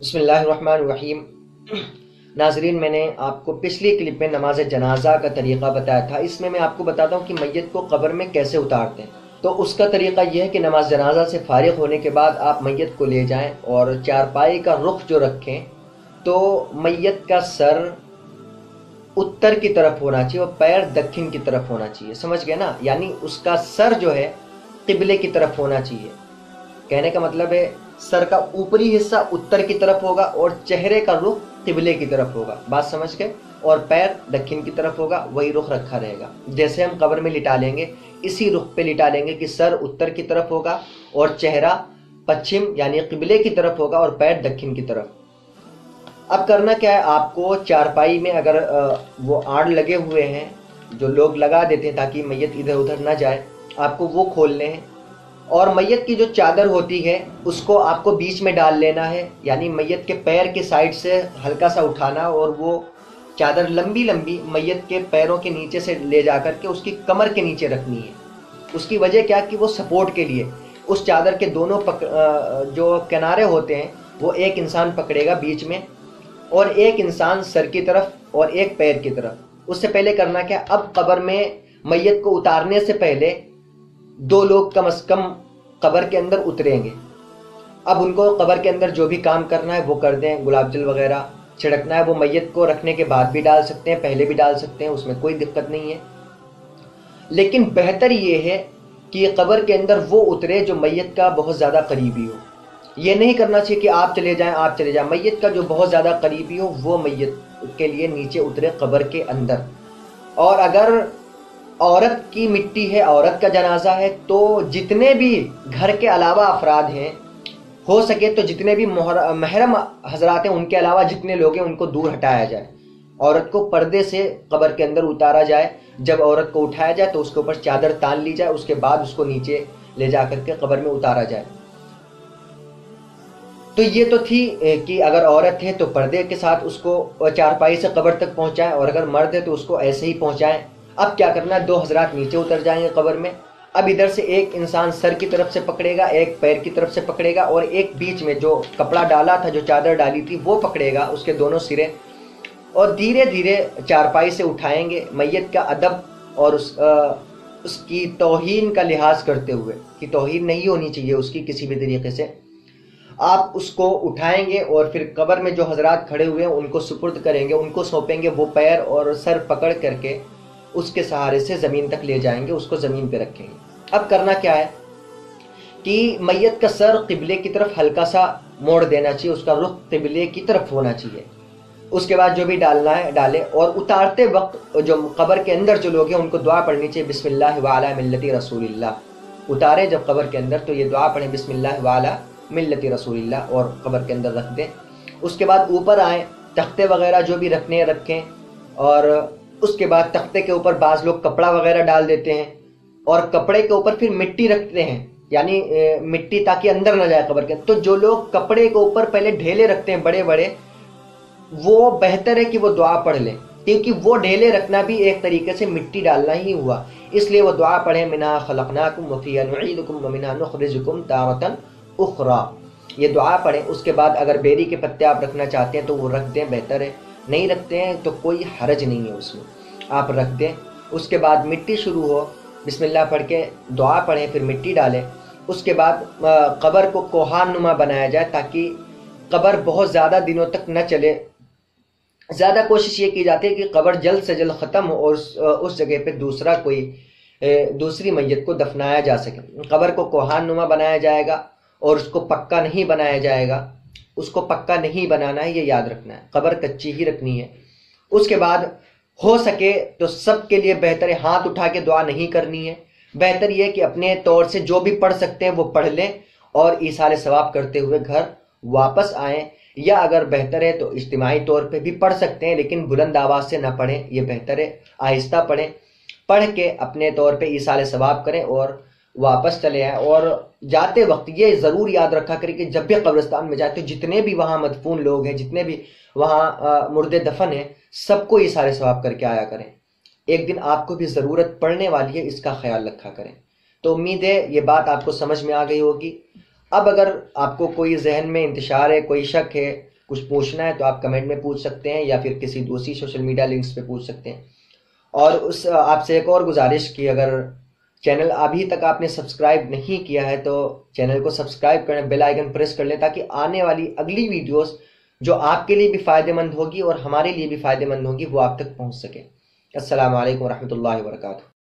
بسم اللہ الرحمن الرحیم۔ ناظرین، میں نے آپ کو پچھلی کلپ میں نماز جنازہ کا طریقہ بتایا تھا۔ اس میں آپ کو بتاتا ہوں کہ میت کو قبر میں کیسے اتارتے ہیں۔ تو اس کا طریقہ یہ ہے کہ نماز جنازہ سے فارغ ہونے کے بعد آپ میت کو لے جائیں اور چارپائی کا رخ جو رکھیں تو میت کا سر اتر کی طرف ہونا چاہیے اور پیر دکن کی طرف ہونا چاہیے، سمجھ گئے نا؟ یعنی اس کا سر جو ہے قبلے کی طرف ہونا چاہیے۔ کہنے کا مطلب ہے سر کا اوپری حصہ اتر کی طرف ہوگا اور چہرے کا رخ قبلے کی طرف ہوگا، بات سمجھ گئے؟ اور پیر دکن کی طرف ہوگا، وہی رخ رکھا رہے گا۔ جیسے ہم قبر میں لٹا لیں گے اسی رخ پہ لٹا لیں گے کہ سر اتر کی طرف ہوگا اور چہرہ پچھم یعنی قبلے کی طرف ہوگا اور پیر دکن کی طرف۔ اب کرنا کیا ہے، آپ کو چارپائی میں اگر وہ آڑ لگے ہوئے ہیں جو لوگ لگا دیتے ہیں تاکہ میت ادھر ادھر نہ جائے، آپ کو وہ کھولنے ہیں اور میت کی جو چادر ہوتی ہے اس کو آپ کو بیچ میں ڈال لینا ہے، یعنی میت کے پیر کے سائڈ سے ہلکا سا اٹھانا اور وہ چادر لمبی لمبی میت کے پیروں کے نیچے سے لے جا کر کے اس کی کمر کے نیچے رکھنی ہے۔ اس کی وجہ کیا کہ وہ سپورٹ کے لیے اس چادر کے دونوں جو کنارے ہوتے ہیں وہ ایک انسان پکڑے گا بیچ میں اور ایک انسان سر کی طرف اور ایک پیر کی طرف۔ اس سے پہلے کرنا کیا، اب قبر میں میت کو اتارنے سے پہلے دو لوگ کم از کم قبر کے اندر اتریں گے۔ اب ان کو قبر کے اندر جو بھی کام کرنا ہے وہ کر دیں، گلاب جل وغیرہ چھڑکنا ہے وہ میت کو رکھنے کے بعد بھی ڈال سکتے ہیں، پہلے بھی ڈال سکتے ہیں، اس میں کوئی دقت نہیں ہے۔ لیکن بہتر یہ ہے کہ قبر کے اندر وہ اترے جو میت کا بہت زیادہ قریبی ہو۔ یہ نہیں کرنا چاہیے کہ آپ چلے جائیں، میت کا جو بہت زیادہ قریبی ہو وہ میت کے لیے نیچے اترے قبر کے اندر۔ اور اگر عورت کی مٹی ہے، عورت کا جنازہ ہے، تو جتنے بھی گھر کے علاوہ افراد ہیں ہو سکے تو جتنے بھی محرم حضرات ہیں ان کے علاوہ جتنے لوگ ہیں ان کو دور ہٹایا جائے۔ عورت کو پردے سے قبر کے اندر اتارا جائے، جب عورت کو اٹھایا جائے تو اس کے اوپر چادر تان لی جائے، اس کے بعد اس کو نیچے لے جا کر کے قبر میں اتارا جائے۔ تو یہ تو تھی کہ اگر عورت ہے تو پردے کے ساتھ اس کو چارپائی سے قبر تک پہنچائیں اور اگر مرد ہے تو اس کو ایسے ہی پہنچائیں۔ اب کیا کرنا ہے، دو حضرات نیچے اتر جائیں گے قبر میں۔ اب ادھر سے ایک انسان سر کی طرف سے پکڑے گا، ایک پیر کی طرف سے پکڑے گا اور ایک بیچ میں جو کپڑا ڈالا تھا، جو چادر ڈالی تھی وہ پکڑے گا، اس کے دونوں سرے، اور دھیرے دھیرے چارپائی سے اٹھائیں گے میت کا ادب اور اس کی توہین کا لحاظ کرتے ہوئے کہ توہین نہیں ہونی چاہیے اس کی کسی بھی طریقے سے۔ آپ اس کو اٹھائیں گے اور پھر قبر میں جو حضرات کھڑے ہوئے ہیں ان کو سپرد کریں گے، ان کو سونپیں گے، وہ پیر اور سر پکڑ کر کے اس کے سہارے سے زمین تک لے جائیں گے، اس کو زمین پہ رکھیں گے۔ اب کرنا کیا ہے کہ میت کا سر قبلے کی طرف ہلکا سا موڑ دینا چاہیے، اس کا رخ قبلے کی طرف ہونا چاہیے۔ اس کے بعد جو بھی ڈالنا ہے ڈالے، اور اتارتے وقت جو قبر کے اندر جو لوگ ہیں ان کو دعا پڑھنی چاہیے، بسم اللہ وعلی ملت رسول اللہ۔ اتارے جب قبر کے اندر تو یہ دعا پڑھیں، بسم اللہ وعلی ملت رسول اللہ، اور قبر کے اندر رکھ دیں۔ اس کے بعد اوپر آئیں، تختے وغیرہ جو بھی رکھنے ہیں رکھیں، اور اس کے بعد تختے کے اوپر بعض لوگ کپڑا وغیرہ ڈال دیتے ہیں اور کپڑے کے اوپر پھر مٹی رکھتے ہیں، یعنی مٹی تاکہ اندر نہ جائے قبر کے۔ تو جو لوگ کپڑے کے اوپر پہلے ڈھیلے رکھتے ہیں بڑے بڑے، وہ بہتر ہے کہ وہ دعا پڑھ لیں، کیونکہ وہ ڈھیلے رکھنا بھی ایک طریقے سے مٹی ڈالنا ہی ہوا، اس لیے وہ دعا پڑھیں، منہا خلقناکم وفیہا نعیدکم ومنہا نخرجکم تارۃ اخری، یہ دعا پڑھیں۔ اس کے بعد اگر بیری کے پتے آپ رکھنا چاہتے ہیں تو وہ رکھ دیں، بہتر ہے، نہیں رکھتے ہیں تو کوئی حرج نہیں ہے اس میں، آپ رکھ دیں۔ اس کے بعد مٹی شروع ہو، بسم اللہ پڑھ کے دعا پڑھیں، پھر مٹی ڈالیں۔ اس کے بعد قبر کو کوہان نما بنایا جائے تاکہ قبر بہت زیادہ دنوں تک نہ چلے۔ زیادہ کوشش یہ کی جاتی ہے کہ قبر جلد سے جلد ختم ہو اور اس جگہ پہ دوسری میت کو دفنایا جا سکے۔ قبر کو کوہان نما بنایا جائے گا اور اس کو پکا نہیں بنایا جائے گا، اس کو پکا نہیں بنانا ہے، یہ یاد رکھنا ہے، قبر کچی ہی رکھنی ہے۔ اس کے بعد ہو سکے تو سب کے لیے بہتر ہے ہاتھ اٹھا کے دعا نہیں کرنی ہے، بہتر یہ کہ اپنے طور سے جو بھی پڑھ سکتے ہیں وہ پڑھ لیں اور ایصال ثواب کرتے ہوئے گھر واپس آئیں، یا اگر بہتر ہے تو اجتماعی طور پہ بھی پڑھ سکتے ہیں لیکن بلند آواز سے نہ پڑھیں، یہ بہتر ہے، آہستہ پڑھیں، پڑھ کے اپنے طور پہ ایصال ثواب کریں اور واپس چلے آئیں۔ اور جاتے وقت یہ ضرور یاد رکھا کریں کہ جب بھی قبرستان میں جائے تو جتنے بھی وہاں مدفون لوگ ہیں، جتنے بھی وہاں مردے دفن ہیں، سب کو ایصال ثواب کر کے آیا کریں، ایک دن آپ کو بھی ضرورت پڑنے والی ہے، اس کا خیال رکھا کریں۔ تو امید ہے یہ بات آپ کو سمجھ میں آ گئی ہوگی۔ اب اگر آپ کو کوئی ذہن میں انتشار ہے، کوئی شک ہے، کچھ پوچھنا ہے تو آپ کمنٹ میں پوچھ سکتے ہیں، یا پھر کسی دوسری سوشل میڈیا لنکس پہ پوچھ سکتے ہیں۔ اور آپ سے ایک اور گزارش کی، اگر چینل ابھی تک آپ نے سبسکرائب نہیں کیا ہے تو چینل کو سبسکرائب کریں، بیل آئیکن پریس کر لیں، تاکہ آنے والی اگلی ویڈیوز جو آپ کے لیے بھی فائدہ مند ہوگی اور ہمارے لیے بھی فائدہ مند ہوگی وہ آپ تک پہنچ سکے۔ السلام علیکم ورحمۃ اللہ وبرکاتہ۔